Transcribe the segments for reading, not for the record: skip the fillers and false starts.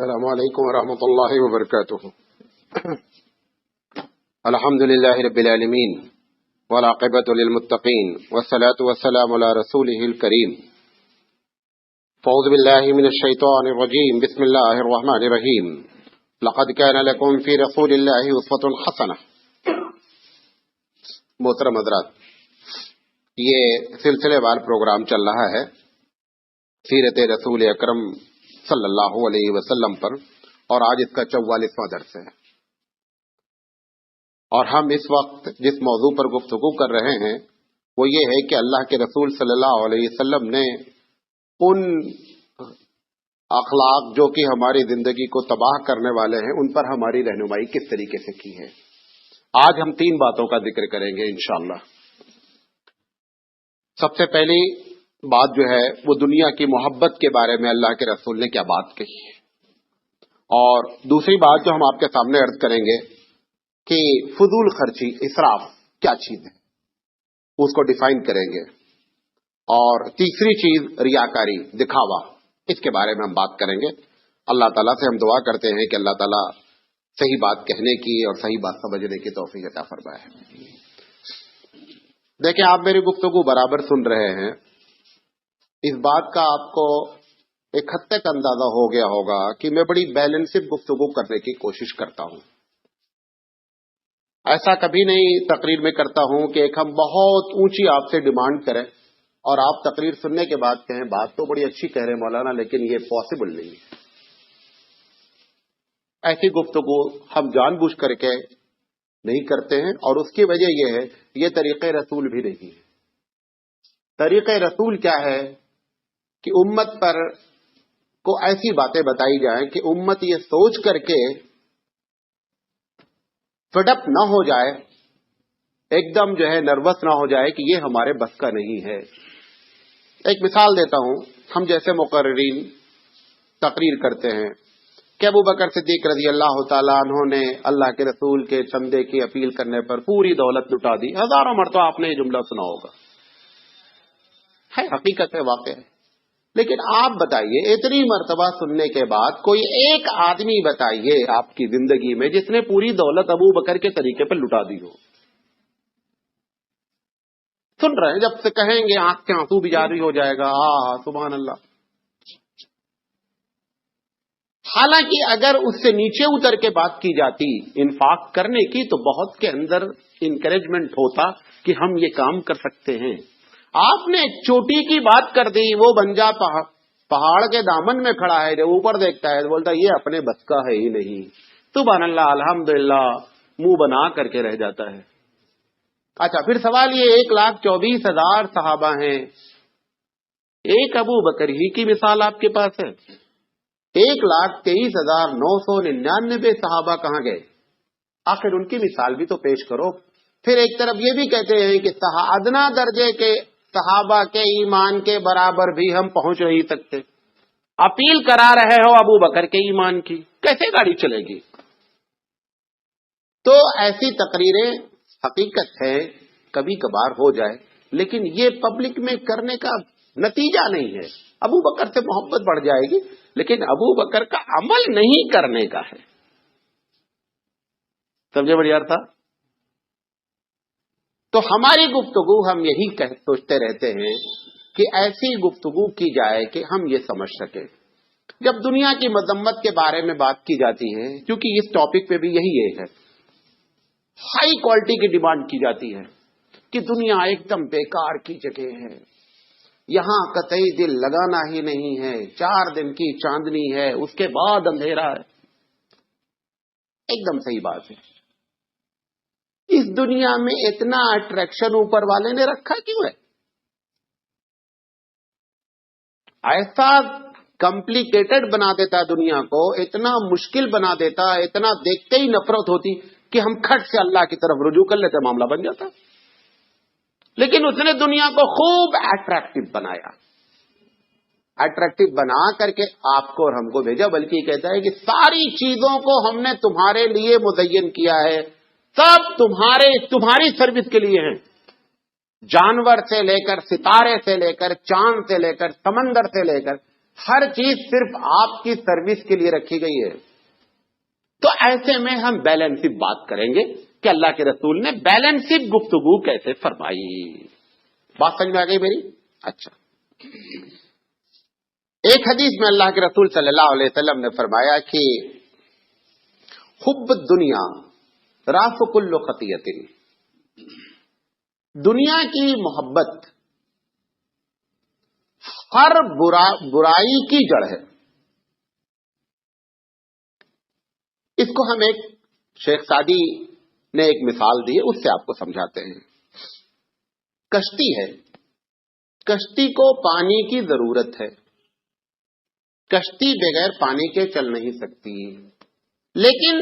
السلام علیکم ورحمۃ اللہ وبرکاتہ۔ الحمد للہ رب العالمین والعاقبۃ للمتقین والصلاة والسلام علی رسولہ الکریم۔ اعوذ باللہ من الشیطان الرجیم، بسم اللہ الرحمن الرحیم۔ لقد کان لکم فی رسول اللہ اسوۃ حسنہ۔ محترم حضرات، یہ سلسلے وار پروگرام چل رہا ہے سیرت رسول اکرم صلی اللہ علیہ وسلم پر، اور آج اس کا 44واں درس ہے۔ اور ہم اس وقت جس موضوع پر گفتگو کر رہے ہیں وہ یہ ہے کہ اللہ کے رسول صلی اللہ علیہ وسلم نے ان اخلاق جو کہ ہماری زندگی کو تباہ کرنے والے ہیں ان پر ہماری رہنمائی کس طریقے سے کی ہے۔ آج ہم 3 باتوں کا ذکر کریں گے انشاءاللہ۔ سب سے پہلی بات جو ہے وہ دنیا کی محبت کے بارے میں اللہ کے رسول نے کیا بات کہی ہے، اور دوسری بات جو ہم آپ کے سامنے عرض کریں گے کہ فضول خرچی، اسراف کیا چیز ہے، اس کو ڈیفائن کریں گے، اور تیسری چیز ریاکاری، دکھاوا، اس کے بارے میں ہم بات کریں گے۔ اللہ تعالیٰ سے ہم دعا کرتے ہیں کہ اللہ تعالیٰ صحیح بات کہنے کی اور صحیح بات سمجھنے کی توفیق عطا فرمائے۔ دیکھیں، آپ میری گفتگو برابر سن رہے ہیں، اس بات کا آپ کو ایک حد تک اندازہ ہو گیا ہوگا کہ میں بڑی بیلنسڈ گفتگو کرنے کی کوشش کرتا ہوں۔ ایسا کبھی نہیں تقریر میں کرتا ہوں کہ ایک ہم بہت اونچی آپ سے ڈیمانڈ کریں اور آپ تقریر سننے کے بعد کہیں بات تو بڑی اچھی کہہ رہے ہیں مولانا، لیکن یہ پاسبل نہیں ہے۔ ایسی گفتگو ہم جان بوجھ کر کے نہیں کرتے ہیں، اور اس کی وجہ یہ ہے یہ طریقہ رسول بھی نہیں ہے۔ طریقہ رسول کیا ہے کہ امت پر کو ایسی باتیں بتائی جائیں کہ امت یہ سوچ کر کے فیڈ اپ نہ ہو جائے، ایک دم جو ہے نروس نہ ہو جائے کہ یہ ہمارے بس کا نہیں ہے۔ ایک مثال دیتا ہوں، ہم جیسے مقررین تقریر کرتے ہیں کہ ابو بکر صدیق رضی اللہ تعالیٰ عنہ نے اللہ کے رسول کے چندے کی اپیل کرنے پر پوری دولت لٹا دی۔ ہزاروں مرتبہ آپ نے یہ جملہ سنا ہوگا، ہے حقیقت ہے، واقع ہے۔ لیکن آپ بتائیے، اتنی مرتبہ سننے کے بعد کوئی ایک آدمی بتائیے آپ کی زندگی میں جس نے پوری دولت ابو بکر کے طریقے پر لٹا دی ہو۔ سن رہے ہیں، جب سے کہیں گے آنکھ سے آنسو بھی جاری ہو جائے گا۔ سبحان اللہ۔ حالانکہ اگر اس سے نیچے اتر کے بات کی جاتی انفاق کرنے کی تو بہت کے اندر انکریجمنٹ ہوتا کہ ہم یہ کام کر سکتے ہیں۔ آپ نے چوٹی کی بات کر دی، وہ بنجا پہاڑ کے دامن میں کھڑا ہے، جو اوپر دیکھتا ہے بولتا یہ اپنے بس کا ہے ہی نہیں۔ سبحان اللہ، الحمدللہ، منہ بنا کر کے رہ جاتا ہے۔ اچھا، پھر سوال یہ 1,24,000 صحابہ ہیں، ایک ابو بکر ہی کی مثال آپ کے پاس ہے۔ 1,23,999 صحابہ کہاں گئے؟ آخر ان کی مثال بھی تو پیش کرو۔ پھر ایک طرف یہ بھی کہتے ہیں کہ ادنا درجے کے صحابہ کے ایمان کے برابر بھی ہم پہنچ نہیں سکتے۔ اپیل کرا رہے ہو ابو بکر کے ایمان کی، کیسے گاڑی چلے گی؟ تو ایسی تقریریں حقیقت ہے کبھی کبھار ہو جائے، لیکن یہ پبلک میں کرنے کا نتیجہ نہیں ہے۔ ابو بکر سے محبت بڑھ جائے گی، لیکن ابو بکر کا عمل نہیں کرنے کا ہے۔ سمجھے بڑی یار تھا؟ تو ہماری گفتگو ہم یہی سوچتے رہتے ہیں کہ ایسی گفتگو کی جائے کہ ہم یہ سمجھ سکیں۔ جب دنیا کی مذمت کے بارے میں بات کی جاتی ہے، کیونکہ اس ٹاپک پہ بھی یہی ایک ہے، ہائی کوالٹی کی ڈیمانڈ کی جاتی ہے کہ دنیا ایک دم بیکار کی جگہ ہے، یہاں قطعی دل لگانا ہی نہیں ہے، 4 دن کی چاندنی ہے، اس کے بعد اندھیرا ہے۔ ایک دم صحیح بات ہے۔ اس دنیا میں اتنا اٹریکشن اوپر والے نے رکھا کیوں ہے؟ ایسا کمپلیکیٹڈ بنا دیتا دنیا کو، اتنا مشکل بنا دیتا، اتنا دیکھتے ہی نفرت ہوتی کہ ہم کھٹ سے اللہ کی طرف رجوع کر لیتے، معاملہ بن جاتا۔ لیکن اس نے دنیا کو خوب اٹریکٹو بنایا، اٹریکٹو بنا کر کے آپ کو اور ہم کو بھیجا، بلکہ کہتا ہے کہ ساری چیزوں کو ہم نے تمہارے لیے مزین کیا ہے، سب تمہاری سروس کے لیے ہیں۔ جانور سے لے کر، ستارے سے لے کر، چاند سے لے کر، سمندر سے لے کر، ہر چیز صرف آپ کی سروس کے لیے رکھی گئی ہے. تو ایسے میں ہم بیلنسڈ بات کریں گے کہ اللہ کے رسول نے بیلنسڈ گفتگو کیسے فرمائی. بات سمجھ میں آ گئی میری؟ اچھا، ایک حدیث میں اللہ کے رسول صلی اللہ علیہ وسلم نے فرمایا کہ حب الدنیا راس کل خطیئۃ، دنیا کی محبت ہر برائی کی جڑ ہے. اس کو ہم ایک شیخ سعدی نے ایک مثال دی ہے، اس سے آپ کو سمجھاتے ہیں. کشتی ہے، کشتی کو پانی کی ضرورت ہے، کشتی بغیر پانی کے چل نہیں سکتی، لیکن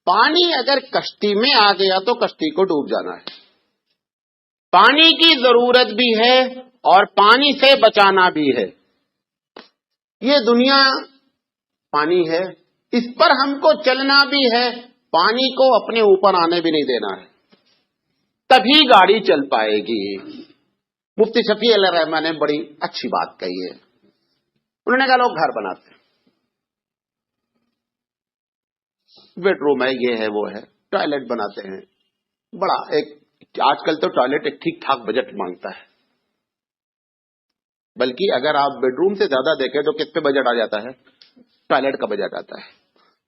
پانی اگر کشتی میں آ گیا تو کشتی کو ڈوب جانا ہے. پانی کی ضرورت بھی ہے اور پانی سے بچانا بھی ہے. یہ دنیا پانی ہے، اس پر ہم کو چلنا بھی ہے، پانی کو اپنے اوپر آنے بھی نہیں دینا ہے، تبھی گاڑی چل پائے گی. مفتی شفیع علیہ الرحمہ نے بڑی اچھی بات کہی ہے. انہوں نے کہا لوگ گھر بناتے ہیں، بیڈ روم ہے، یہ ہے وہ ہے، ٹوائلٹ بناتے ہیں، بڑا ایک آج کل تو ٹوائلٹ ایک ٹھیک ٹھاک بجٹ مانگتا ہے، بلکہ اگر آپ بیڈ روم سے زیادہ دیکھیں تو کس پہ بجٹ آ جاتا ہے؟ ٹوائلٹ کا بجٹ آتا ہے.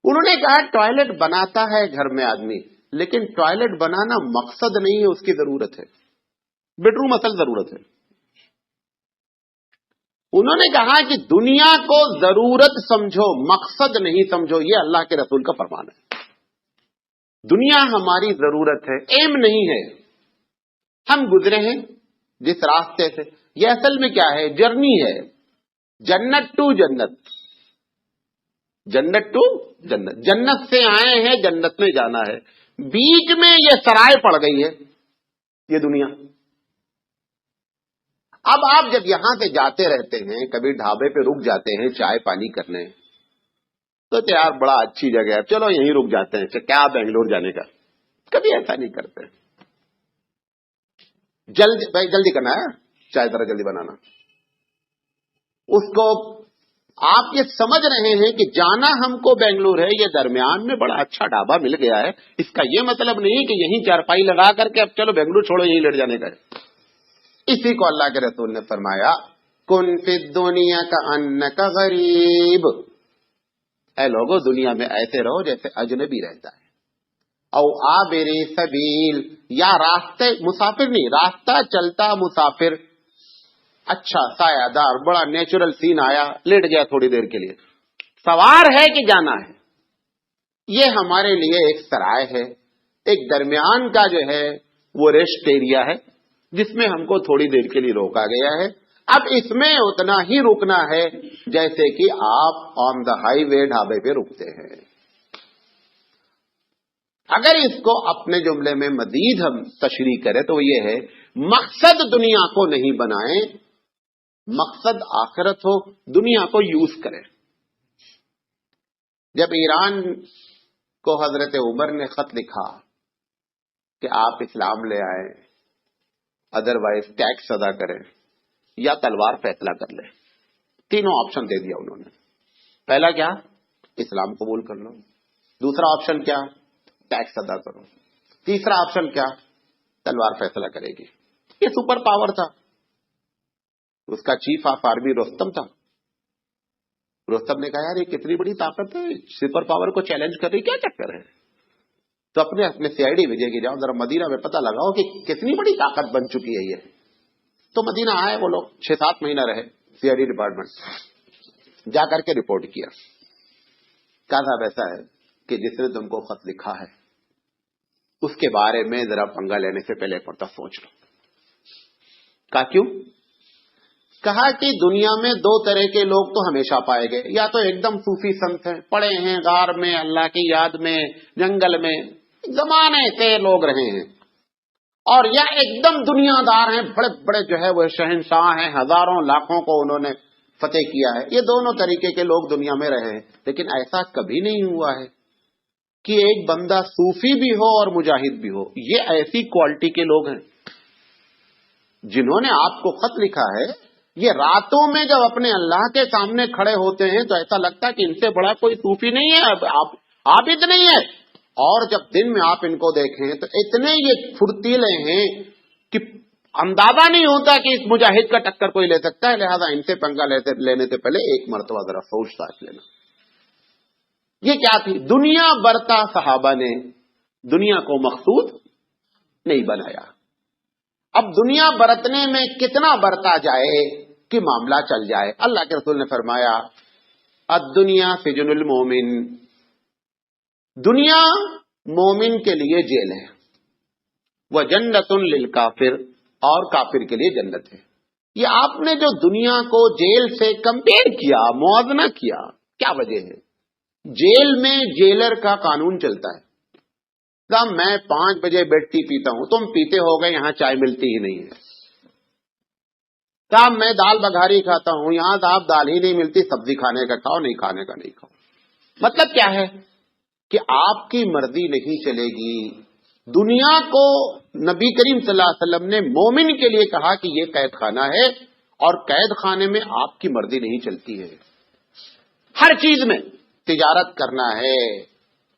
انہوں نے کہا ٹوائلٹ بناتا ہے گھر میں آدمی، لیکن ٹوائلٹ بنانا مقصد نہیں ہے، اس کی ضرورت ہے. بیڈ روم اصل ضرورت ہے. انہوں نے کہا کہ دنیا کو ضرورت سمجھو، مقصد نہیں سمجھو. یہ اللہ کے رسول کا فرمان ہے. دنیا ہماری ضرورت ہے، ایم نہیں ہے. ہم گزرے ہیں جس راستے سے، یہ اصل میں کیا ہے؟ جرنی ہے، جنت ٹو جنت، جنت ٹو جنت. جنت سے آئے ہیں، جنت میں جانا ہے. بیچ میں یہ سرائے پڑ گئی ہے یہ دنیا. اب آپ جب یہاں سے جاتے رہتے ہیں، کبھی ڈھابے پہ رک جاتے ہیں چائے پانی کرنے، تو یار بڑا اچھی جگہ ہے، چلو یہیں رک جاتے ہیں، کیا بنگلور جانے کا. کبھی ایسا نہیں کرتے. جلدی کرنا ہے، چائے ذرا جلدی بنانا. اس کو آپ یہ سمجھ رہے ہیں کہ جانا ہم کو بنگلور ہے، یہ درمیان میں بڑا اچھا ڈھابا مل گیا ہے. اس کا یہ مطلب نہیں کہ یہیں چارپائی لگا کر کے اب چلو بنگلور چھوڑو یہیں لیٹ جانے کا ہے. اسی کو اللہ کے رسول نے فرمایا کن فی الدنیا کأنک غریب. اے لوگو دنیا میں ایسے رہو جیسے اجنبی رہتا ہے. او عابر سبیل، یا راستے مسافر نہیں، راستہ چلتا مسافر. اچھا سایہ دار بڑا نیچرل سین آیا، لیٹ گیا تھوڑی دیر کے لیے. سوار ہے کہ جانا ہے. یہ ہمارے لیے ایک سرائے ہے، ایک درمیان کا جو ہے وہ ریسٹ ایریا ہے، جس میں ہم کو تھوڑی دیر کے لیے روکا گیا ہے. اب اس میں اتنا ہی رکنا ہے جیسے کہ آپ آن دا ہائی وے ڈھابے پہ رکتے ہیں. اگر اس کو اپنے جملے میں مزید ہم تشریح کریں تو یہ ہے، مقصد دنیا کو نہیں بنائیں، مقصد آخرت ہو. دنیا کو یوز کریں. جب ایران کو حضرت عمر نے خط لکھا کہ آپ اسلام لے آئیں، ادروائز ٹیکس ادا کریں یا تلوار فیصلہ کر لیں، تینوں آپشن دے دیا انہوں نے. پہلا کیا؟ اسلام قبول کر لو. دوسرا آپشن کیا؟ ٹیکس ادا کرو. تیسرا آپشن کیا؟ تلوار فیصلہ کرے گی. یہ سپر پاور تھا. اس کا چیف آف آرمی رستم تھا. رستم نے کہا یار یہ کتنی بڑی طاقت ہے، سپر پاور کو چیلنج کر رہی، کیا چکر ہے؟ تو اپنے سی آئی ڈی بھیجے گی، جاؤ ذرا مدینہ میں پتہ لگاؤ کہ کتنی بڑی طاقت بن چکی ہے یہ. تو مدینہ آئے وہ لوگ، 6-7 مہینہ رہے سی آئی ڈی ڈپارٹمنٹ. جا کر کے رپورٹ کیا، کہا صاحب ایسا ہے کہ جس نے تم کو خط لکھا ہے اس کے بارے میں ذرا پنگا لینے سے پہلے ایک مرتبہ سوچ لو. کہا کیوں؟ کہا کہ دنیا میں 2 طرح کے لوگ تو ہمیشہ پائے گئے، یا تو ایک دم صوفی سنت ہیں، پڑے ہیں غار میں اللہ کی یاد میں جنگل میں زمانے سے لوگ رہے ہیں، اور یا ایک دم دنیا دار ہیں، بڑے بڑے جو ہے وہ شہنشاہ ہیں، ہزاروں لاکھوں کو انہوں نے فتح کیا ہے. یہ دونوں طریقے کے لوگ دنیا میں رہے ہیں. لیکن ایسا کبھی نہیں ہوا ہے کہ ایک بندہ صوفی بھی ہو اور مجاہد بھی ہو. یہ ایسی کوالٹی کے لوگ ہیں جنہوں نے آپ کو خط لکھا ہے. یہ راتوں میں جب اپنے اللہ کے سامنے کھڑے ہوتے ہیں تو ایسا لگتا ہے کہ ان سے بڑا کوئی صوفی نہیں ہے، عابد نہیں ہے، اور جب دن میں آپ ان کو دیکھیں تو اتنے یہ پھرتیلے ہیں کہ اندازہ نہیں ہوتا کہ اس مجاہد کا ٹکر کوئی لے سکتا ہے. لہذا ان سے پنگا لینے سے پہلے ایک مرتبہ ذرا سوچ ساچ لینا. یہ کیا تھی؟ دنیا برتا صحابہ نے دنیا کو مقصود نہیں بنایا. اب دنیا برتنے میں کتنا برتا جائے کہ معاملہ چل جائے. اللہ کے رسول نے فرمایا الدنیا سجن المومن، دنیا مومن کے لیے جیل ہے، وہ جنت للکافر، اور کافر کے لیے جنت ہے. یہ آپ نے جو دنیا کو جیل سے کمپیئر کیا، موازنہ کیا، کیا وجہ ہے؟ جیل میں جیلر کا قانون چلتا ہے. میں 5 بجے بیڈ ٹی پیتا ہوں، تم پیتے ہو گئے، یہاں چائے ملتی ہی نہیں ہے. صاحب میں دال بگھاری کھاتا ہوں، یہاں صاحب دال ہی نہیں ملتی، سبزی کھانے کا کھاؤ، نہیں کھانے کا نہیں کھاؤ. مطلب کیا ہے کہ آپ کی مرضی نہیں چلے گی. دنیا کو نبی کریم صلی اللہ علیہ وسلم نے مومن کے لیے کہا کہ یہ قید خانہ ہے، اور قید خانے میں آپ کی مرضی نہیں چلتی ہے. ہر چیز میں تجارت کرنا ہے،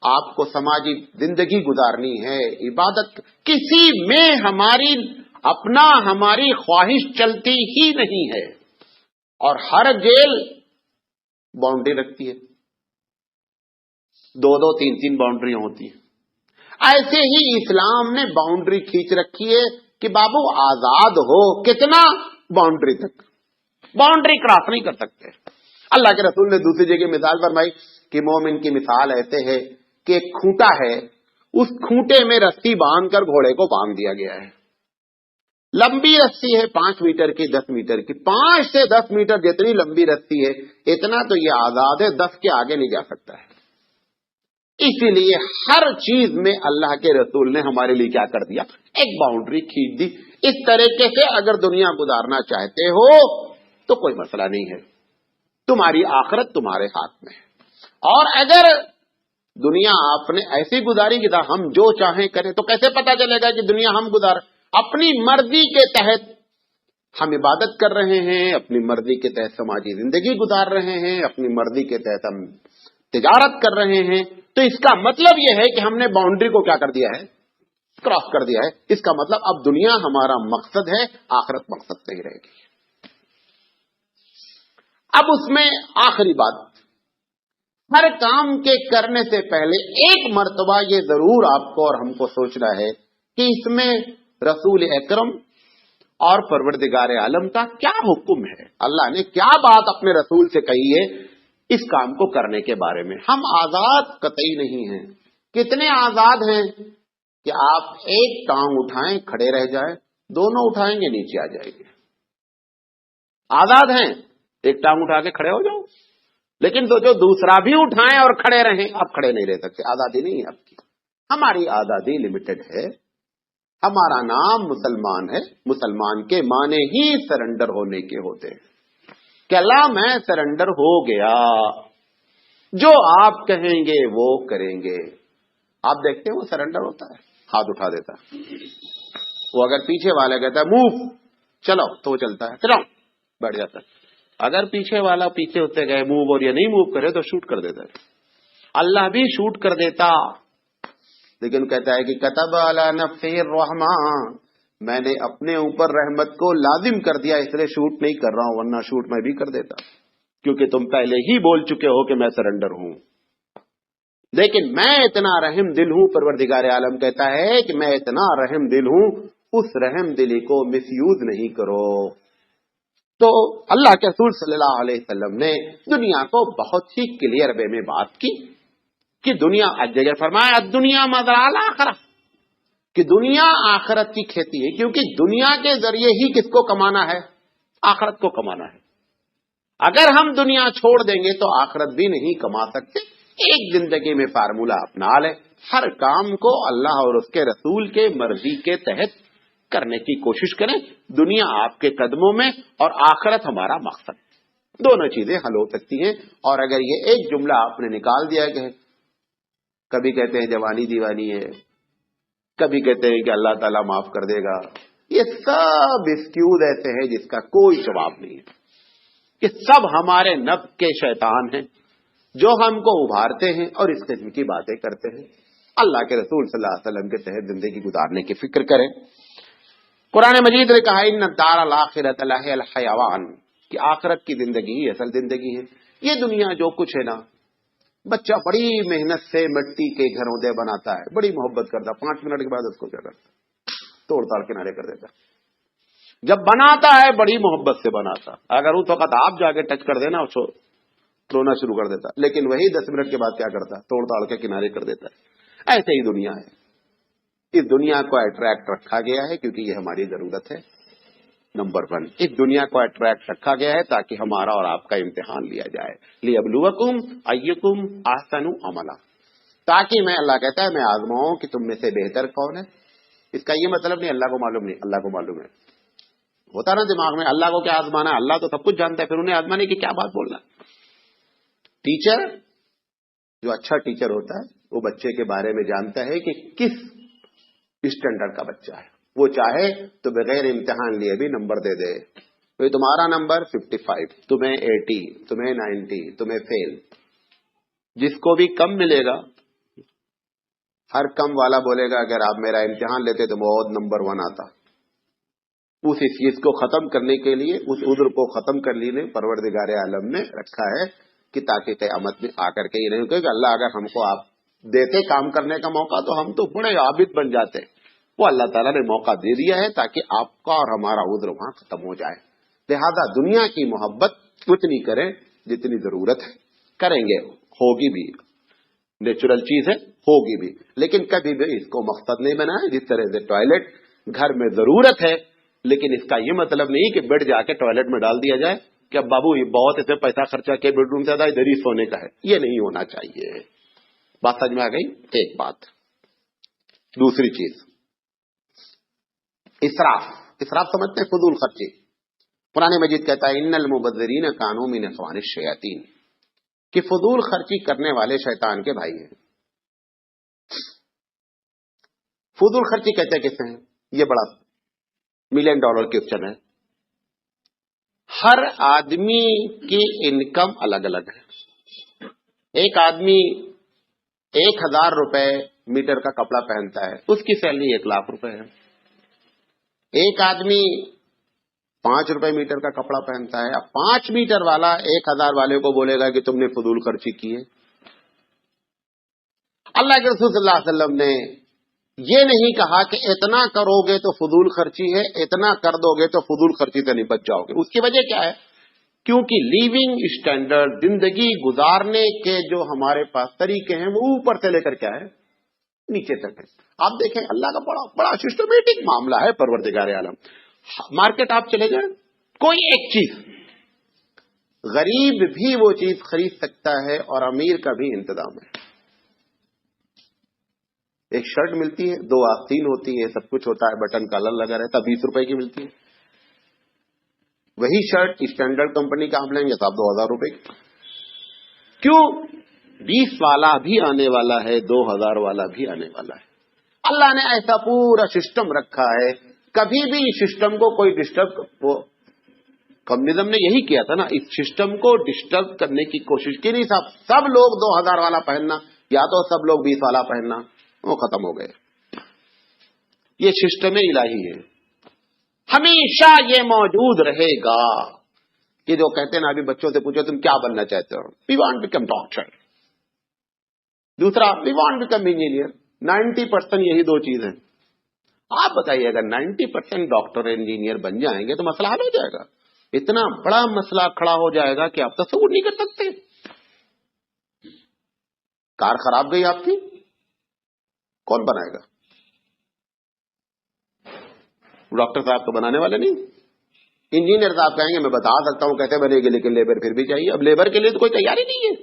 آپ کو سماجی زندگی گزارنی ہے، عبادت، کسی میں ہماری خواہش چلتی ہی نہیں ہے. اور ہر جیل باؤنڈری رکھتی ہے، 2 3 باؤنڈریاں ہوتی ہیں. ایسے ہی اسلام نے باؤنڈری کھینچ رکھی ہے کہ بابو آزاد ہو، کتنا؟ باؤنڈری تک، باؤنڈری کراس نہیں کر سکتے. اللہ کے رسول نے دوسری جگہ مثال فرمائی کہ مومن کی مثال ایسے ہے کہ ایک کھوٹا ہے، اس کھوٹے میں رسی باندھ کر گھوڑے کو باندھ دیا گیا ہے. لمبی رسی ہے 5 میٹر کی، 10 میٹر کی. 5 سے 10 میٹر جتنی لمبی رسی ہے اتنا تو یہ آزاد ہے، 10 کے آگے نہیں جا سکتا ہے. اسی لیے ہر چیز میں اللہ کے رسول نے ہمارے لیے کیا کر دیا؟ ایک باؤنڈری کھینچ دی. اس طریقے سے اگر دنیا گزارنا چاہتے ہو تو کوئی مسئلہ نہیں ہے، تمہاری آخرت تمہارے ہاتھ میں ہے. اور اگر دنیا آپ نے ایسی گزاری کہ ہم جو چاہیں کریں، تو کیسے پتا چلے گا کہ دنیا ہم گزار؟ اپنی مرضی کے تحت ہم عبادت کر رہے ہیں، اپنی مرضی کے تحت سماجی زندگی گزار رہے ہیں، اپنی مرضی کے تحت ہم تجارت کر رہے ہیں. تو اس کا مطلب یہ ہے کہ ہم نے باؤنڈری کو کیا کر دیا ہے؟ کراس کر دیا ہے. اس کا مطلب اب دنیا ہمارا مقصد ہے، آخرت مقصد نہیں رہے گی. اب اس میں آخری بات، ہر کام کے کرنے سے پہلے ایک مرتبہ یہ ضرور آپ کو اور ہم کو سوچنا ہے کہ اس میں رسول اکرم اور پروردگار عالم کا کیا حکم ہے. اللہ نے کیا بات اپنے رسول سے کہی ہے اس کام کو کرنے کے بارے میں. ہم آزاد قطعی نہیں ہیں. کتنے آزاد ہیں کہ آپ ایک ٹانگ اٹھائیں کھڑے رہ جائیں، دونوں اٹھائیں گے نیچے آ جائیں گے. آزاد ہیں، ایک ٹانگ اٹھا کے کھڑے ہو جاؤ. لیکن تو جو دوسرا بھی اٹھائیں اور کھڑے رہیں، آپ کھڑے نہیں رہ سکتے. آزادی نہیں ہے آپ کی. ہماری آزادی لمیٹڈ ہے. ہمارا نام مسلمان ہے. مسلمان کے معنی ہی سرنڈر ہونے کے ہوتے ہیں کہ اللہ میں سرنڈر ہو گیا، جو آپ کہیں گے وہ کریں گے. آپ دیکھتے ہیں وہ سرنڈر ہوتا ہے، ہاتھ اٹھا دیتا ہے. وہ اگر پیچھے والا کہتا ہے موو چلو تو وہ چلتا ہے، چلو بیٹھ جاتا ہے. اگر پیچھے والا پیچھے ہوتے گئے موو اور یہ نہیں موو کرے تو شوٹ کر دیتا ہے. اللہ بھی شوٹ کر دیتا، لیکن کہتا ہے کہ کتب علی نفسہ الرحمہ، میں نے اپنے اوپر رحمت کو لازم کر دیا، اس لیے شوٹ نہیں کر رہا ہوں، ورنہ شوٹ میں بھی کر دیتا، کیونکہ تم پہلے ہی بول چکے ہو کہ میں سرنڈر ہوں. لیکن میں اتنا رحم دل ہوں، پروردگار عالم کہتا ہے کہ میں اتنا رحم دل ہوں، اس رحم دلی کو مس یوز نہیں کرو. تو اللہ کے رسول صلی اللہ علیہ وسلم نے دنیا کو بہت ہی کلیئر وے میں بات کی کہ دنیا، جگہ فرمایا دنیا مزرعہ الآخرہ، کہ دنیا آخرت کی کھیتی ہے. کیونکہ دنیا کے ذریعے ہی کس کو کمانا ہے؟ آخرت کو کمانا ہے. اگر ہم دنیا چھوڑ دیں گے تو آخرت بھی نہیں کما سکتے. ایک زندگی میں فارمولہ اپنا لیں، ہر کام کو اللہ اور اس کے رسول کے مرضی کے تحت کرنے کی کوشش کریں. دنیا آپ کے قدموں میں اور آخرت ہمارا مقصد، دونوں چیزیں حل ہو سکتی ہیں. اور اگر یہ ایک جملہ آپ نے نکال دیا کہ کبھی کہتے ہیں جوانی دیوانی ہے، کبھی کہتے ہیں کہ اللہ تعالیٰ معاف کر دے گا، یہ سب ایکسکیوز ایسے ہیں جس کا کوئی جواب نہیں ہے. یہ سب ہمارے نفس کے شیطان ہیں جو ہم کو ابھارتے ہیں اور اس قسم کی باتیں کرتے ہیں. اللہ کے رسول صلی اللہ علیہ وسلم کے تحت زندگی گزارنے کی فکر کریں. قرآن مجید نے کہا ان الدار الاخرۃ لہی الحیوان کہ آخرت کی زندگی ہی اصل زندگی ہے. یہ دنیا جو کچھ ہے نا، بچہ بڑی محنت سے مٹی کے گھروں بناتا ہے، بڑی محبت کرتا، 5 منٹ کے بعد اس کو کیا کرتا، توڑ تاڑ کنارے کر دیتا. جب بناتا ہے بڑی محبت سے بناتا، اگر اس وقت آپ جا کے ٹچ کر دینا اس کو رونا شروع کر دیتا، لیکن وہی 10 منٹ کے بعد کیا کرتا، توڑ تاڑ کے کنارے کر دیتا ہے. ایسے ہی دنیا ہے. اس دنیا کو اٹریکٹ رکھا گیا ہے کیونکہ یہ ہماری ضرورت ہے. نمبر 1، اس دنیا کو اٹریکٹ رکھا گیا ہے تاکہ ہمارا اور آپ کا امتحان لیا جائے. لیبلوکم ایکم احسن عملا، تاکہ میں، اللہ کہتا ہے میں آزماؤں کہ تم میں سے بہتر کون ہے. اس کا یہ مطلب نہیں اللہ کو معلوم نہیں، اللہ کو معلوم ہے. ہوتا نا دماغ میں اللہ کو کیا آزمانا ہے، اللہ تو سب کچھ جانتا ہے، پھر انہیں آزمانے کی کیا بات بولنا. ٹیچر جو اچھا ٹیچر ہوتا ہے وہ بچے کے بارے میں جانتا ہے کہ کس اسٹینڈرڈ کا بچہ ہے. وہ چاہے تو بغیر امتحان لیے بھی نمبر دے دے. تو تمہارا نمبر 55، تمہیں 80، تمہیں 90، تمہیں فیل. جس کو بھی کم ملے گا، ہر کم والا بولے گا اگر آپ میرا امتحان لیتے تو بہت نمبر 1 آتا. اس چیز کو ختم کرنے کے لیے، اس عذر کو ختم کر لیے پروردگار عالم نے رکھا ہے کہ تاکہ قیامت میں آ کر کے یہ نہیں کہ اللہ اگر ہم کو آپ دیتے کام کرنے کا موقع تو ہم تو بڑے عابد بن جاتے. وہ اللہ تعالیٰ نے موقع دے دیا ہے تاکہ آپ کا اور ہمارا عذر وہاں ختم ہو جائے. لہذا دنیا کی محبت اتنی کریں جتنی ضرورت ہے. کریں گے، ہوگی بھی، نیچرل چیز ہے، ہوگی بھی، لیکن کبھی بھی اس کو مقصد نہیں بنائے. جس طرح سے ٹوائلٹ گھر میں ضرورت ہے، لیکن اس کا یہ مطلب نہیں کہ بیڈ جا کے ٹوائلٹ میں ڈال دیا جائے کہ اب بابو یہ بہت اسے پیسہ خرچہ کیا بیڈ روم سے زیادہ ادھر ہی سونے کا ہے. یہ نہیں ہونا چاہیے. بات سمجھ میں آ گئی؟ ایک بات. دوسری چیز اسراف سمجھتے ہیں، فضول خرچی. قرآن مجید کہتا ہے ان المبذرین کانوا من اخوان الشیاطین، کہ فضول خرچی کرنے والے شیطان کے بھائی ہیں. فضول خرچی کہتے ہیں کسے ہیں؟ یہ بڑا $1 ملین کوسچن ہے. ہر آدمی کی انکم الگ الگ ہے. ایک آدمی 1000 روپے میٹر کا کپڑا پہنتا ہے، اس کی سیلری 1 لاکھ روپے ہے. ایک آدمی 5 روپے میٹر کا کپڑا پہنتا ہے. اب 5 میٹر والا 1000 والے کو بولے گا کہ تم نے فضول خرچی کی ہے. اللہ کے رسول صلی اللہ علیہ وسلم نے یہ نہیں کہا کہ اتنا کرو گے تو فضول خرچی ہے، اتنا کر دو گے تو فضول خرچی سے نہیں بچ جاؤ گے. اس کی وجہ کیا ہے؟ کیونکہ لیونگ اسٹینڈرڈ، زندگی گزارنے کے جو ہمارے پاس طریقے ہیں وہ اوپر سے لے کر کیا ہے، نیچے تک ہے. آپ دیکھیں اللہ کا بڑا سسٹمیٹک معاملہ ہے پروردگار عالم. مارکیٹ آپ چلے جائیں، کوئی ایک چیز غریب بھی وہ چیز خرید سکتا ہے اور امیر کا بھی انتظام ہے. ایک شرٹ ملتی ہے، 2 آستین ہوتی ہے، سب کچھ ہوتا ہے، بٹن کالر لگا رہتا ہے، 20 روپے کی ملتی ہے. وہی شرٹ اسٹینڈرڈ کمپنی کا آپ لیں گے تو آپ 2000 روپے کی. کیوں؟ 20 والا بھی آنے والا ہے، 2000 والا بھی آنے والا ہے. اللہ نے ایسا پورا سسٹم رکھا ہے. کبھی بھی اس سسٹم کو کوئی ڈسٹرب، وہ کمیونزم نے یہی کیا تھا نا، اس سسٹم کو ڈسٹرب کرنے کی کوشش کی. نہیں صاحب، سب لوگ 2000 والا پہننا یا تو سب لوگ 20 والا پہننا، وہ ختم ہو گئے. یہ سسٹم الہی ہے، ہمیشہ یہ موجود رہے گا. کہ جو کہتے ہیں نا، ابھی بچوں سے پوچھو تم کیا بننا چاہتے ہو، وی وانٹ بیکم ڈاکٹر. دوسرا وی وانٹ بیکم انجینئر. 90% یہی 2 چیزیں. آپ بتائیے اگر 90% ڈاکٹر انجینئر بن جائیں گے تو مسئلہ حل ہو جائے گا. اتنا بڑا مسئلہ کھڑا ہو جائے گا کہ آپ تصور نہیں کر سکتے. کار خراب گئی آپ کی، کون بنائے گا؟ ڈاکٹر صاحب تو بنانے والے نہیں. انجینئر صاحب کہیں گے میں بتا سکتا ہوں کیسے بنے گی، لیکن لیبر پھر بھی چاہیے. اب لیبر کے لیے تو کوئی تیاری نہیں ہے.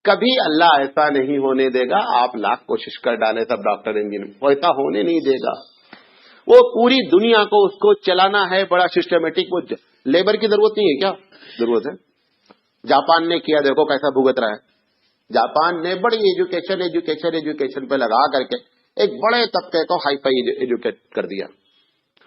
کبھی اللہ ایسا نہیں ہونے دے گا. آپ لاکھ کوشش کر ڈالے سب ڈاکٹر انجینئر، وہ ایسا ہونے نہیں دے گا. وہ پوری دنیا کو اس کو چلانا ہے بڑا سسٹمیٹک. وہ لیبر کی ضرورت نہیں ہے، کیا ضرورت ہے؟ جاپان نے کیا، دیکھو کیسا بھگت رہا ہے. جاپان نے بڑی ایجوکیشن پہ لگا کر کے ایک بڑے طبقے کو ہائی فائی ایجوکیٹ کر دیا.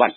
1,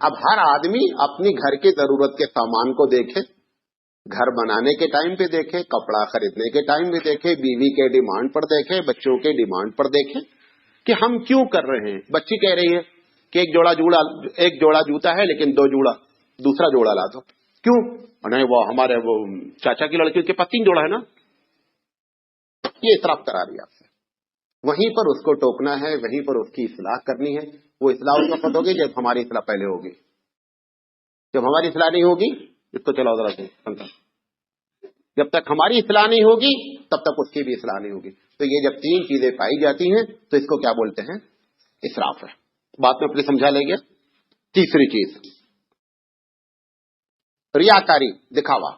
اب ہر آدمی اپنی گھر کی ضرورت کے سامان کو دیکھے، گھر بنانے کے ٹائم پہ دیکھے، کپڑا خریدنے کے ٹائم پہ دیکھے، بیوی کے ڈیمانڈ پر دیکھے، بچوں کے ڈیمانڈ پر دیکھے کہ ہم کیوں کر رہے ہیں. بچی کہہ رہی ہے کہ ایک جوڑا جوتا ہے لیکن دوسرا جوڑا لا دو. کیوں؟ نہیں، وہ ہمارے وہ چاچا کی لڑکی کے پاس 3 جوڑا ہے نا. یہ اطراف کرا رہی آپ سے. وہیں پر اس کو ٹوکنا ہے، وہیں پر اس کی اصلاح کرنی ہے. وہ اصلاح اس وقت ہوگی جب ہماری اصلاح پہلے ہوگی. جب ہماری اصلاح نہیں ہوگی، اس کو چلاؤ ذرا سے، جب تک ہماری اصلاح نہیں ہوگی تب تک اس کی بھی اصلاح نہیں ہوگی. تو یہ جب 3 چیزیں پائی جاتی ہیں تو اس کو کیا بولتے ہیں؟ اسراف ہے. بات میں اپنی سمجھا لیں گے. تیسری چیز ریاکاری، دکھاوا.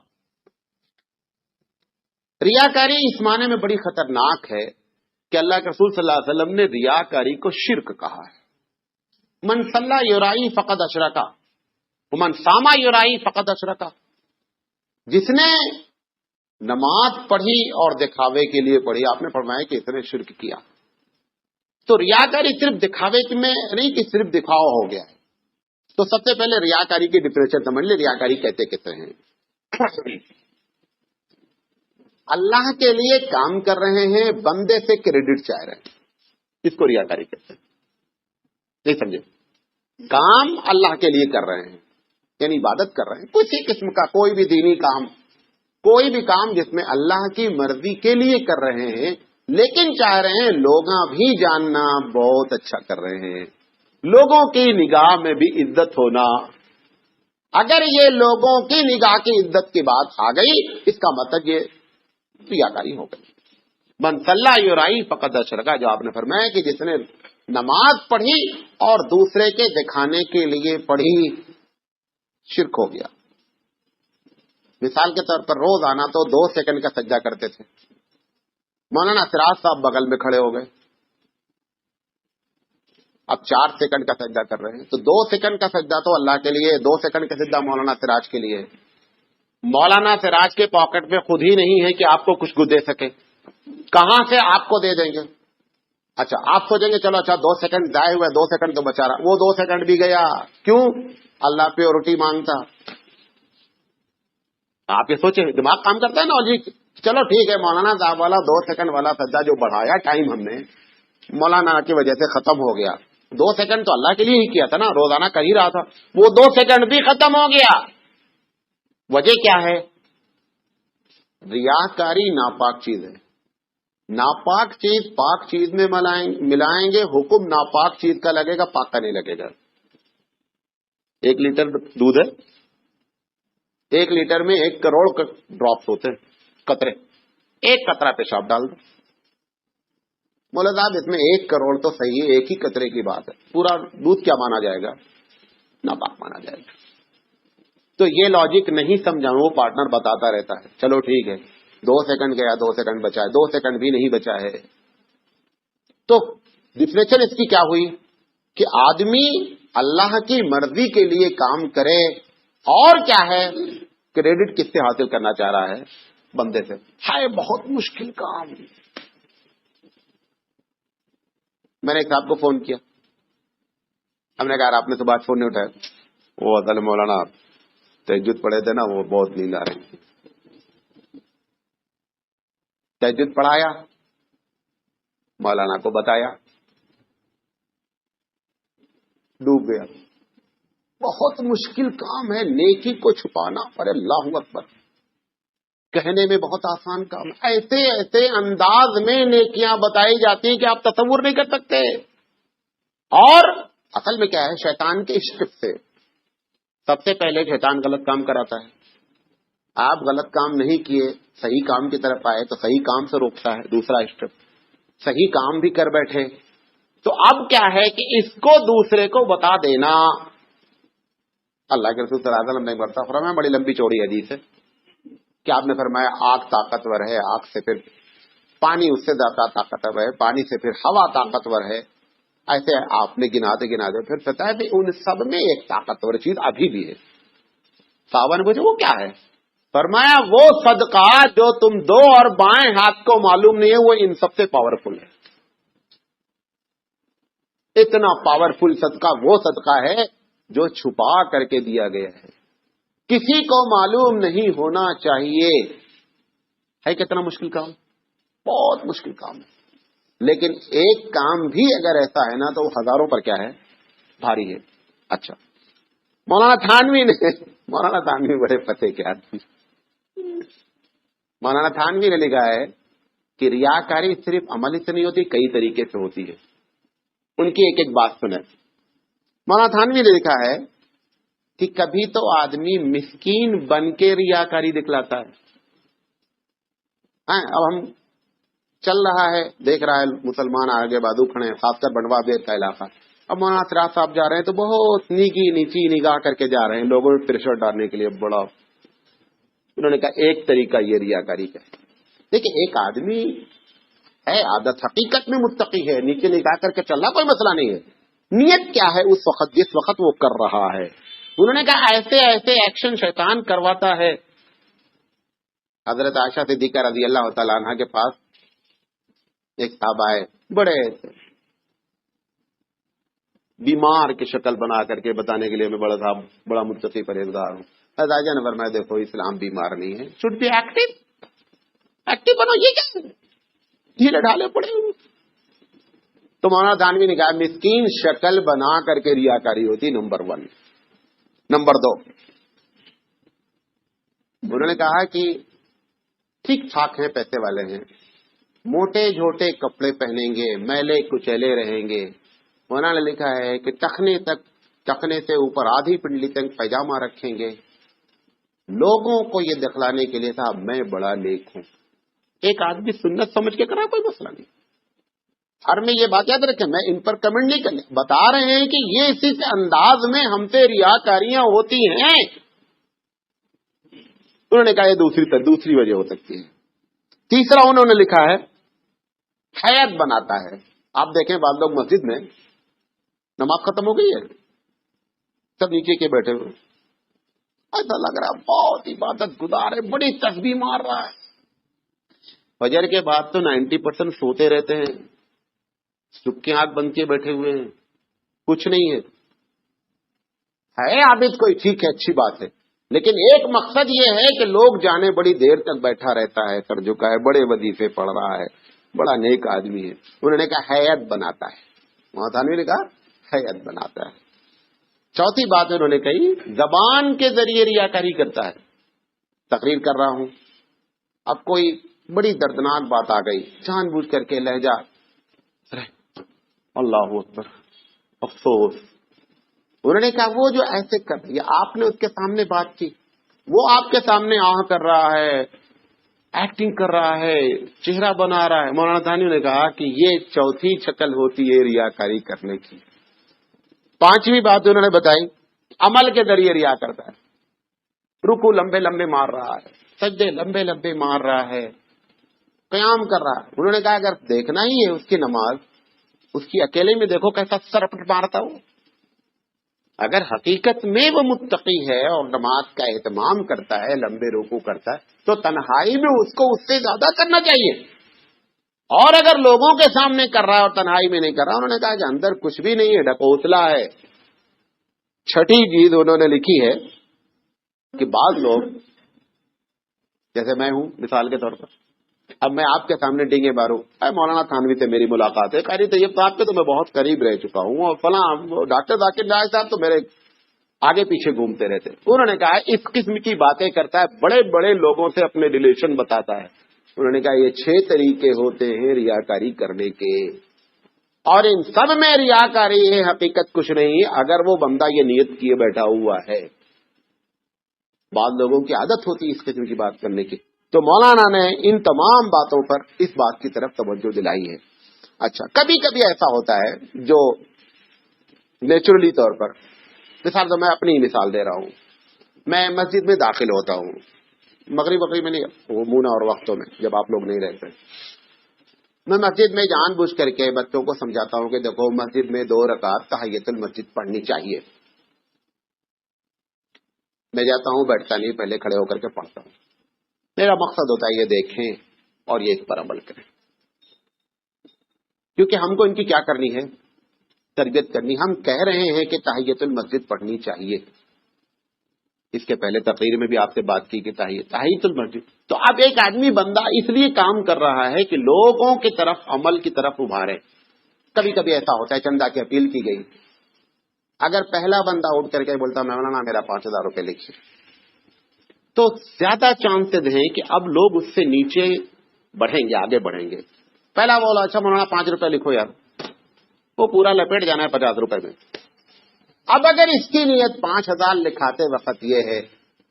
ریاکاری اس معنی میں بڑی خطرناک ہے کہ اللہ کے رسول صلی اللہ علیہ وسلم نے ریاکاری کو شرک کہا ہے. من صلی یرائی فقد اشرکا ومن صام یرائی فقد اشرکا. جس نے نماز پڑھی اور دکھاوے کے لیے پڑھی، آپ نے فرمایا کہ اس نے شرک کیا. تو ریاکاری صرف دکھاوے میں نہیں کہ صرف دکھاوا ہو گیا ہے. تو سب سے پہلے ریاکاری کی ڈیفینیشن سمجھ لیں. ریاکاری کہتے ہیں اللہ کے لیے کام کر رہے ہیں، بندے سے کریڈٹ چاہ رہے ہیں، اس کو ریاکاری کہتے ہیں. نہیں سمجھے؟ کام اللہ کے لیے کر رہے ہیں، یعنی عبادت کر رہے ہیں، کسی قسم کا کوئی بھی دینی کام، کوئی بھی کام جس میں اللہ کی مرضی کے لیے کر رہے ہیں، لیکن چاہ رہے ہیں لوگاں بھی جاننا بہت اچھا کر رہے ہیں، لوگوں کی نگاہ میں بھی عزت ہونا. اگر یہ لوگوں کی نگاہ کی عزت کی بات آ گئی، اس کا مطلب یہ ریاکاری ہو گئی. من صلی یرائی فقد اشرکا، جو آپ نے فرمایا کہ جس نے نماز پڑھی اور دوسرے کے دکھانے کے لیے پڑھی، شرک ہو گیا. مثال کے طور پر روزانہ تو 2 سیکنڈ کا سجدہ کرتے تھے. مولانا سراج صاحب بغل میں کھڑے ہو گئے، اب 4 سیکنڈ کا سجدہ کر رہے ہیں. تو 2 سیکنڈ کا سجدہ تو اللہ کے لیے، 2 سیکنڈ کا سجدہ مولانا سراج کے لیے. مولانا سراج کے پاکٹ میں خود ہی نہیں ہے کہ آپ کو کچھ دے سکے، کہاں سے آپ کو دے دیں گے؟ اچھا آپ سوچیں گے چلو اچھا 2 سیکنڈ ضائع ہوئے، 2 سیکنڈ تو بچا رہا. وہ 2 سیکنڈ بھی گیا. کیوں؟ اللہ پیورٹی مانگتا. آپ یہ سوچیں، دماغ کام کرتا ہے نا جی. چلو ٹھیک ہے، مولانا صاحب والا 2 سیکنڈ والا سجدہ جو بڑھایا ٹائم ہم نے، مولانا کی وجہ سے ختم ہو گیا. 2 سیکنڈ تو اللہ کے لیے ہی کیا تھا نا، روزانہ کر ہی رہا تھا. وہ 2 سیکنڈ بھی ختم ہو گیا. وجہ کیا ہے؟ ریاکاری ناپاک چیز ہے. ناپاک چیز پاک چیز میں ملائیں گے، حکم ناپاک چیز کا لگے گا، پاک کا نہیں لگے گا. 1 لیٹر دودھ ہے، 1 لیٹر میں 1 کروڑ ڈراپس ہوتے ہیں، قطرے. 1 قطرہ پیشاب ڈال دو. مولا صاحب اس میں 1 کروڑ تو صحیح ہے، 1 ہی قطرے کی بات ہے، پورا دودھ کیا مانا جائے گا؟ ناپاک مانا جائے گا. تو یہ لاجک نہیں سمجھا، وہ پارٹنر بتاتا رہتا ہے چلو ٹھیک ہے 2 سیکنڈ گیا، 2 سیکنڈ بچا ہے، 2 سیکنڈ بھی نہیں بچا ہے. تو ڈیفینیشن اس کی کیا ہوئی کہ آدمی اللہ کی مرضی کے لیے کام کرے، اور کیا ہے کریڈٹ کس سے حاصل کرنا چاہ رہا ہے؟ بندے سے. ہے بہت مشکل کام. میں نے ایک صاحب کو فون کیا، ہم نے کہا آپ نے صبح فون نہیں اٹھایا. وہ اصل مولانا تہجد پڑھے تھے نا، وہ بہت نیند آ رہی تھی. تہجد پڑھایا، مولانا کو بتایا، ڈوب گیا. بہت مشکل کام ہے، نیکی کو چھپانا. پر اللہ اکبر، کہنے میں بہت آسان کام. ایسے ایسے انداز میں نیکیاں بتائی جاتی ہیں کہ آپ تصور نہیں کر سکتے. اور اصل میں کیا ہے، شیطان کے اسٹیپ سے سب سے پہلے شیطان غلط کام کراتا ہے. آپ غلط کام نہیں کیے، صحیح کام کی طرف آئے تو صحیح کام سے روکتا ہے. دوسرا اسٹیپ، صحیح کام بھی کر بیٹھے تو اب کیا ہے کہ اس کو دوسرے کو بتا دینا. اللہ کے رسول صلی اللہ علیہ وسلم نہیں برتا فرمایا، بڑی لمبی چوڑی حدیث ہے کہ آپ نے فرمایا آگ طاقتور ہے، آگ سے پھر پانی اس سے زیادہ طاقتور ہے، پانی سے پھر ہوا طاقتور ہے. ایسے آپ نے گناتے پھر پتا ہے ان سب میں ایک طاقتور چیز ابھی بھی ہے. صحابہ نے پوچھا وہ کیا ہے؟ فرمایا وہ صدقہ جو تم دو اور بائیں ہاتھ کو معلوم نہیں ہے، وہ ان سب سے پاورفل ہے. اتنا پاورفل صدقہ وہ صدقہ ہے جو چھپا کر کے دیا گیا ہے، کسی کو معلوم نہیں ہونا چاہیے. ہے کتنا مشکل کام، بہت مشکل کام ہے، لیکن ایک کام بھی اگر ایسا ہے نا تو وہ ہزاروں پر کیا ہے، بھاری ہے. اچھا، مولانا تھانوی بڑے پتے کے آدمی. مولانا تھانوی نے لکھا ہے کہ ریاکاری صرف عملی سے نہیں ہوتی، کئی طریقے سے ہوتی ہے. ان کی ایک ایک بات سنیں. مولانا تھانوی نے لکھا ہے کہ کبھی تو آدمی مسکین بن کے ریاکاری دکھلاتا ہے. اب ہم چل رہا ہے، دیکھ رہا ہے مسلمان آگے بازو کھڑے ہیں، خاص کر بنڈوا بیر کا علاقہ. اب مولانا سراج صاحب جا رہے ہیں تو بہت نیچی نگاہ کر کے جا رہے ہیں، لوگوں میں پریشر ڈالنے کے لیے. بڑا انہوں نے کہا ایک طریقہ یہ ریاکاری کا ہے. دیکھیں، ایک آدمی ہے عادت حقیقت میں متقی ہے، نیچے نگاہ کر کے چل رہا، کوئی مسئلہ نہیں ہے. نیت کیا ہے اس وقت جس وقت وہ کر رہا ہے؟ انہوں نے کہا ایسے ایکشن شیطان کرواتا ہے. حضرت عائشہ صدیقہ رضی اللہ تعالی عنہا کے پاس ایک صاحب آئے، بڑے بیمار کی شکل بنا کر کے بتانے کے لیے میں بڑا متقی پرہیزگار ہوں. حضرت نے فرمایا دیکھو اسلام بیمار نہیں ہے، شوڈ بی ایکٹیو بنو. یہ کیا ڈھیلے ڈھالے پڑے. تو مولانا تھانوی نے کہا مسکین شکل بنا کر کے ریاکاری ہوتی، نمبر 1. نمبر 2، انہوں نے کہا کہ ٹھیک ٹھاک ہیں، پیسے والے ہیں، موٹے جھوٹے کپڑے پہنیں گے، میلے کچیلے رہیں گے. مولانا نے لکھا ہے کہ ٹخنے سے اوپر آدھی پنڈلی تک پیجامہ رکھیں گے. لوگوں کو یہ دکھلانے کے لیے تھا میں بڑا نیک ہوں. ایک آدمی سنت سمجھ کے کرا، کوئی مسئلہ نہیں. ہر میں یہ بات یاد رکھیں، میں ان پر کمنٹ نہیں کرنے، بتا رہے ہیں کہ یہ اسی انداز میں ہم سے ریاکاریاں ہوتی ہیں. انہوں نے کہا یہ دوسری وجہ ہو سکتی ہے. تیسرا انہوں نے لکھا ہے حیات بناتا ہے. آپ دیکھیں بعض لوگ مسجد میں نماز ختم ہو گئی ہے، سب نیچے کے بیٹھے ہوئے، ایسا لگ رہا ہے بہت عبادت گزار ہے، بڑی تسبیح مار رہا ہے. فجر کے بعد تو 90% سوتے رہتے ہیں، چپ کے آنکھ بند کے بیٹھے ہوئے ہیں، کچھ نہیں ہے عابد کوئی، ٹھیک ہے، اچھی بات ہے. لیکن ایک مقصد یہ ہے کہ لوگ جانے بڑی دیر تک بیٹھا رہتا ہے، سر جھکا ہے، بڑے وظیفے پڑھ رہا ہے، بڑا نیک آدمی ہے. انہوں نے کہا حیات بناتا ہے. مولانا نے کہا حیات بناتا ہے. چوتھی بات انہوں نے کہی زبان کے ذریعے ریاکاری کرتا ہے. تقریر کر رہا ہوں، اب کوئی بڑی دردناک بات آ گئی، جان بوجھ کر کے لہجہ اللہ اکبر افسوس. انہوں نے کہا وہ جو ایسے کر رہی ہے، آپ نے اس کے سامنے بات کی، وہ آپ کے سامنے کر رہا ہے، ایکٹنگ کر رہا ہے، چہرہ بنا رہا ہے. مولانا تھانوی نے کہا کہ یہ چوتھی شکل ہوتی ہے ریاکاری کرنے کی. پانچویں بات انہوں نے بتائی عمل کے ذریعے ریا کرتا ہے. رکو لمبے لمبے مار رہا ہے، سجدے لمبے لمبے مار رہا ہے، قیام کر رہا ہے. انہوں نے کہا اگر دیکھنا ہی ہے اس کی نماز، اس کی اکیلے میں دیکھو کیسا سرپٹ مارتا ہو. اگر حقیقت میں وہ متقی ہے اور نماز کا اہتمام کرتا ہے، لمبے رکوع کرتا ہے، تو تنہائی میں اس کو اس سے زیادہ کرنا چاہیے. اور اگر لوگوں کے سامنے کر رہا ہے اور تنہائی میں نہیں کر رہا، انہوں نے کہا کہ اندر کچھ بھی نہیں ہے، ڈھکوسلا ہے. چھٹی چیز انہوں نے لکھی ہے کہ بعض لوگ جیسے میں ہوں مثال کے طور پر، اب میں آپ کے سامنے ڈینگے ماروں، مولانا تھانوی سے میری ملاقات ہے، قاری طیب صاحب کے تو میں بہت قریب رہ چکا ہوں، اور فلاں ڈاکٹر ذاکر نائک صاحب تو میرے آگے پیچھے گھومتے رہتے. انہوں نے کہا اس قسم کی باتیں کرتا ہے، بڑے بڑے لوگوں سے اپنے ریلیشن بتاتا ہے. انہوں نے کہا یہ 6 طریقے ہوتے ہیں ریاکاری کرنے کے، اور ان سب میں ریاکاری ہے، حقیقت کچھ نہیں. اگر وہ بندہ یہ نیت کیے بیٹھا ہوا ہے، بعض لوگوں کی عادت ہوتی ہے اس قسم کی بات کرنے کی. تو مولانا نے ان تمام باتوں پر اس بات کی طرف توجہ دلائی ہے. اچھا، کبھی کبھی ایسا ہوتا ہے جو نیچرلی طور پر، مثال تو میں اپنی ہی مثال دے رہا ہوں، میں مسجد میں داخل ہوتا ہوں، مغرب میں نہیں، عموماً اور وقتوں میں جب آپ لوگ نہیں رہتے، میں مسجد میں جان بوجھ کر کے بچوں کو سمجھاتا ہوں کہ دیکھو مسجد میں 2 رکعت تحیۃ المسجد پڑھنی چاہیے. میں جاتا ہوں، بیٹھتا نہیں، پہلے کھڑے ہو کر کے پڑھتا ہوں. میرا مقصد ہوتا ہے یہ دیکھیں اور یہ اس پر عمل کریں، کیونکہ ہم کو ان کی کیا کرنی ہے، تربیت کرنی. ہم کہہ رہے ہیں کہ تحیۃ المسجد پڑھنی چاہیے. اس کے پہلے تقریر میں بھی آپ سے بات کی کہ تحیۃ المسجد. تو اب ایک آدمی بندہ اس لیے کام کر رہا ہے کہ لوگوں کی طرف عمل کی طرف ابھارے. کبھی کبھی ایسا ہوتا ہے چندہ کی اپیل کی گئی, اگر پہلا بندہ اٹھ کر کے بولتا مولانا میرا 5,000 روپے لکھیے, تو زیادہ چانسز ہیں کہ اب لوگ اس سے نیچے بڑھیں گے, آگے بڑھیں گے. پہلا بولا اچھا مولانا 5 روپے لکھو یار, وہ پورا لپیٹ جانا ہے 50 روپے میں. اب اگر اس کی نیت 5,000 لکھاتے وقت یہ ہے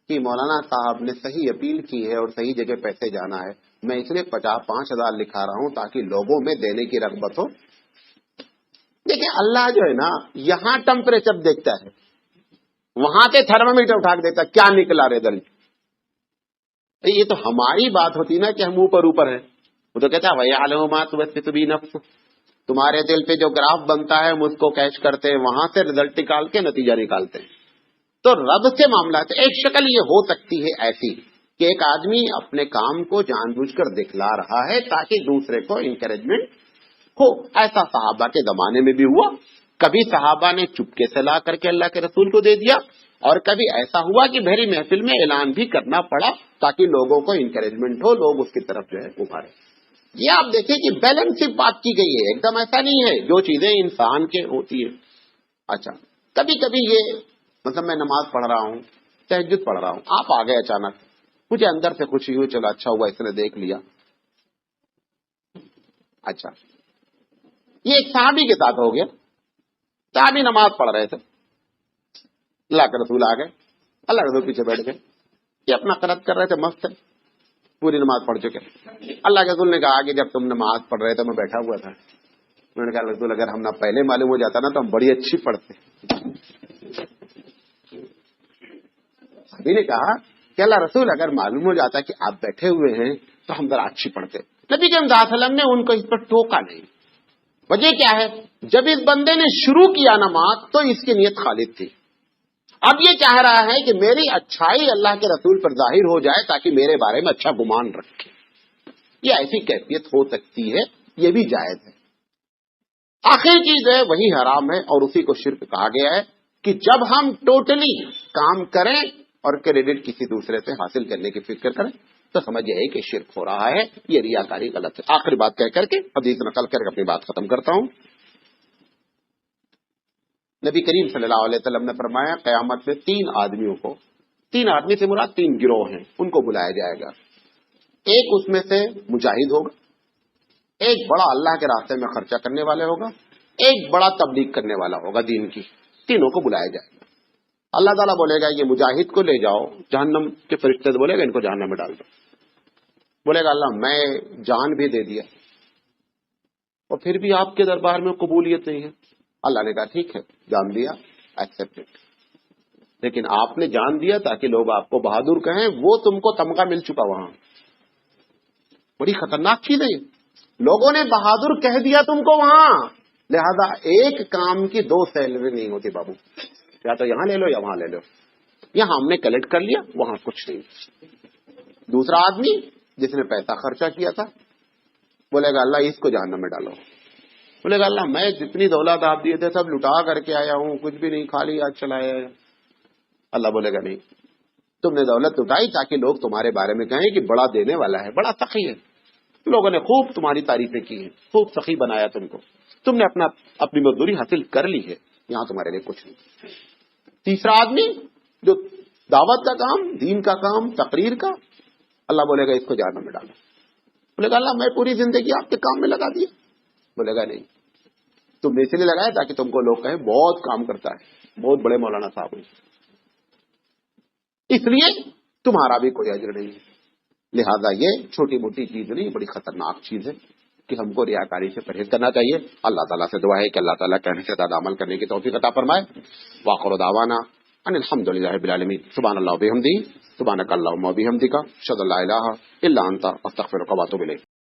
کہ مولانا صاحب نے صحیح اپیل کی ہے اور صحیح جگہ پیسے جانا ہے, میں اس لیے 5,000 لکھا رہا ہوں تاکہ لوگوں میں دینے کی رغبت ہو. دیکھیں اللہ جو ہے نا یہاں ٹمپریچر دیکھتا ہے, وہاں پہ تھرمامیٹر اٹھا کے دیکھتا ہے کیا نکلا ریزلٹ. یہ تو ہماری بات ہوتی نا کہ ہم اوپر ہیں. وہ تو کہتا ہے وَيَعْلَمُ مَا تُوَسْوِسُ بِهِ نَفْسُهُ, تمہارے دل پہ جو گراف بنتا ہے ہم اس کو کیچ کرتے ہیں, وہاں سے رزلٹ نکال کے نتیجہ نکالتے ہیں. تو رب سے معاملہ ہے. ایک شکل یہ ہو سکتی ہے ایسی کہ ایک آدمی اپنے کام کو جان بوجھ کر دکھلا رہا ہے تاکہ دوسرے کو انکریجمنٹ ہو. ایسا صحابہ کے زمانے میں بھی ہوا. کبھی صحابہ نے چپکے سے لا کر کے اللہ کے رسول کو دے دیا, اور کبھی ایسا ہوا کہ بھری محفل میں اعلان بھی کرنا پڑا تاکہ لوگوں کو انکریجمنٹ ہو, لوگ اس کی طرف جو ہے ابھارے. یہ آپ دیکھیں کہ بیلنس سے بات کی گئی ہے, ایک دم ایسا نہیں ہے جو چیزیں انسان کے ہوتی ہے. اچھا کبھی کبھی یہ مطلب میں نماز پڑھ رہا ہوں, تہجد پڑھ رہا ہوں, آپ آ گئے اچانک, مجھے اندر سے خوشی ہوئی, چلو اچھا ہوا اس نے دیکھ لیا. اچھا یہ ایک صحابی کے ساتھ ہو گیا. صحابی نماز پڑھ رہے تھے, اللہ کے رسول آ گئے, اللہ کے رسول پیچھے بیٹھ گئے, یہ اپنا قرات کر رہے تھے, مست ہے, پوری نماز پڑھ چکے. اللہ کے رسول نے کہا کہ جب تم نماز پڑھ رہے تھے میں بیٹھا ہوا تھا, میں نے کہا رسول اگر ہم نہ پہلے معلوم ہو جاتا نا تو ہم بڑی اچھی پڑھتے. ابھی نے کہا کہ اللہ رسول اگر معلوم ہو جاتا کہ آپ بیٹھے ہوئے ہیں تو ہم ذرا اچھی پڑھتے. نبی کریم صلی اللہ علیہ وسلم نے ان کو اس پر ٹوکا نہیں. وجہ کیا ہے, جب اس بندے نے شروع کیا نماز تو اس کی نیت خالص تھی. اب یہ چاہ رہا ہے کہ میری اچھائی اللہ کے رسول پر ظاہر ہو جائے تاکہ میرے بارے میں اچھا گمان رکھے. یہ ایسی کیفیت ہو سکتی ہے, یہ بھی جائز ہے. آخری چیز ہے وہی حرام ہے, اور اسی کو شرک کہا گیا ہے کہ جب ہم ٹوٹلی کام کریں اور کریڈٹ کسی دوسرے سے حاصل کرنے کی فکر کریں تو سمجھ یہ کہ شرک ہو رہا ہے, یہ ریاکاری غلط ہے. آخری بات کہہ کر کے حدیث نقل کر کے اپنی بات ختم کرتا ہوں. نبی کریم صلی اللہ علیہ وسلم نے فرمایا قیامت میں 3 آدمیوں کو, 3 آدمی سے مراد 3 گروہ ہیں, ان کو بلایا جائے گا. ایک اس میں سے مجاہد ہوگا, ایک بڑا اللہ کے راستے میں خرچہ کرنے والے ہوگا, ایک بڑا تبلیغ کرنے والا ہوگا دین کی. تینوں کو بلایا جائے گا. اللہ تعالیٰ بولے گا یہ مجاہد کو لے جاؤ, جہنم کے فرشتے سے بولے گا ان کو جہنم میں ڈال دو. بولے گا اللہ میں جان بھی دے دیا اور پھر بھی آپ کے دربار میں قبولیت نہیں ہے. اللہ نے کہا ٹھیک ہے جان دیا, ایکسپٹڈ, لیکن آپ نے جان دیا تاکہ لوگ آپ کو بہادر کہیں, وہ تم کو تمغہ مل چکا وہاں. بڑی خطرناک چیز ہے, لوگوں نے بہادر کہہ دیا تم کو وہاں, لہذا ایک کام کی 2 سیلری نہیں ہوتی بابو, یا تو یہاں لے لو یا وہاں لے لو. یہاں ہم نے کلیکٹ کر لیا, وہاں کچھ نہیں. دوسرا آدمی جس نے پیسہ خرچہ کیا تھا بولے گا اللہ اس کو جہنم میں ڈالو. بولے گا اللہ میں جتنی دولت آپ دیے تھے سب لٹا کر کے آیا ہوں, کچھ بھی نہیں, خالی ہاتھ چلایا ہے. اللہ بولے گا نہیں, تم نے دولت لٹائی تاکہ لوگ تمہارے بارے میں کہیں کہ بڑا دینے والا ہے, بڑا سخی ہے. لوگوں نے خوب تمہاری تعریفیں کی ہیں, خوب سخی بنایا تم کو, تم نے اپنی مزدوری حاصل کر لی ہے, یہاں تمہارے لیے کچھ نہیں. تیسرا آدمی جو دعوت کا کام, دین کا کام, تقریر کا, اللہ بولے گا اس کو جہنم میں ڈالو. بولے گا اللہ میں پوری زندگی آپ کے کام میں لگا دیا. بولے گا نہیں, تم نے اس لیے لگایا تاکہ تم کو لوگ کہیں بہت کام کرتا ہے, بہت بڑے مولانا صاحب ہیں, اس لیے تمہارا بھی کوئی اجر نہیں ہے. لہذا یہ چھوٹی موٹی چیز نہیں, بڑی خطرناک چیز ہے کہ ہم کو ریاکاری سے پرہیز کرنا چاہیے. اللہ تعالیٰ سے دعا ہے کہ اللہ تعالیٰ کہنے سے زیادہ عمل کرنے کی توفیق عطا فرمائے. وآخر دعوانا ان الحمد للہ رب العالمین. سبحان اللہ وبحمدہ, سبحانک اللہم وبحمدک, اشہد ان لا الہ الا انت, استغفرک واتوب الیک.